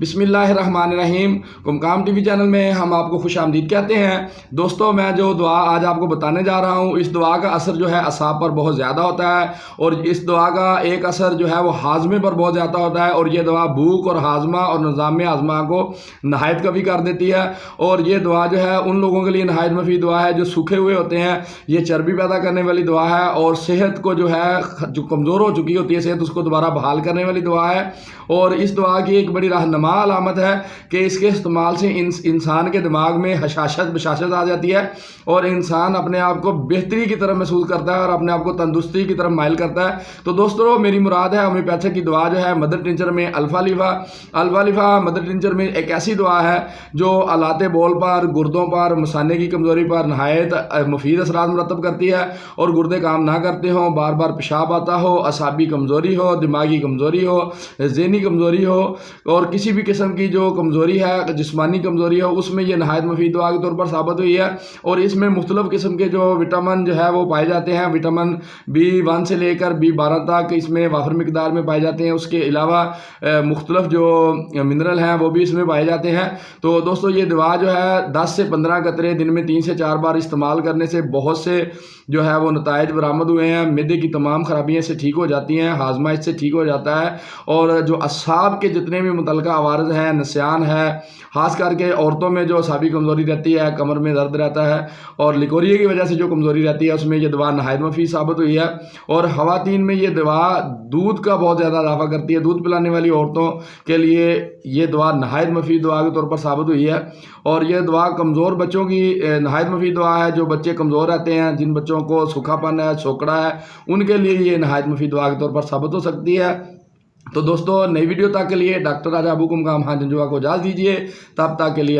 बिस्मिल्लाहिर्रहमानिर्रहीम। कुमकाम TV channel में हम आपको खुश आमदीद कहते हैं। दोस्तों, मैं जो दुआ आज आपको बताने जा रहा हूँ, इस दुआ का असर जो है असाब पर बहुत ज़्यादा होता है और इस दुआ का एक असर जो है वो हाजमे पर बहुत ज़्यादा होता है और ये दुआ भूख और हाजमा और निज़ाम हाजमा को नहायत कभी कर देती है। और ये दुआ जो है उन लोगों के लिए नहायत मफीद दुआ है जो सूखे हुए होते हैं। ये चर्बी पैदा करने वाली दुआ है और सेहत को जो है जो कमज़ोर हो चुकी होती है सेहत, उसको दोबारा बहाल करने वाली दुआ है। और इस दुआ की एक बड़ी रहनुमा अलामत है कि इसके इस्तेमाल से इंसान के दिमाग में हशाशत बशाशत आ जाती है और इंसान अपने आप को बेहतरी की तरफ महसूस करता है और अपने आप को तंदुरुस्ती की तरफ माइल करता है। तो दोस्तों, मेरी मुराद है होम्योपैथिक की दुआ जो है मदर टिंचर में अल्फा मदर टिंचर में एक ऐसी दुआ है जो अलाते बोल पर, गुर्दों पर, मसाने की कमज़ोरी पर नहायत मुफीद असरात मुरतब करती है। और गुर्दे काम ना करते हों, बार बार पेशाब आता हो, असाबी कमज़ोरी हो, दिमागी कमज़ोरी हो, ज़हनी कमज़ोरी हो और किसी भी किस्म की जो कमज़ोरी है, जिस्मानी कमज़ोरी हो, उसमें यह नहायत मुफीद दुआ के तौर पर साबित हुई है। और इसमें मुख्तलिफ़ किस्म के जो विटामिन जो है वो पाए जाते हैं। विटामिन B1 से लेकर B12 तक इसमें वाफर मिकदार में पाए जाते हैं। उसके अलावा मुख्तलिफ़ जो मिनरल हैं वो भी इसमें पाए जाते हैं। तो दोस्तों, ये दवा जो है 10 से 15 कतरे दिन में 3 से 4 बार इस्तेमाल करने से बहुत से जो है वो नताइज बरामद हुए हैं। मैदे की तमाम खराबियाँ इससे ठीक हो जाती हैं, हाजमा इससे ठीक हो जाता है। और जो असाब के जितने भी मुतल्लिका अवारज़ हैं, नस्यान है, ख़ास करके औरतों में जो असाबी कमज़ोरी रहती है, कमर में दर्द रहता है और लिकोरिया की वजह से जो कमज़ोरी रहती है, उसमें ये दवा नहायत मुफीद साबित हुई है। और ख़वातीन में ये दवा दूध का बहुत ज़्यादा इजाफा करती है। दूध पिलाने वाली औरतों के लिए ये दवा नहायत मुफीद दुआ के तौर पर साबित हुई है। और यह दवा कमज़ोर बच्चों की नहायत मुफीद दुआ है। जो बच्चे कमज़ोर रहते हैं, जिन बच्चों को सूखापन है, सोकड़ा है, उनके लिए ये नहायत मुफीद दुआ के तौर पर साबित हो सकती है। तो दोस्तों, नई वीडियो तक के लिए डॉक्टर राजा अबू कुमकाम खान जंजुआ को इजाज़त दीजिए। तब तक के लिए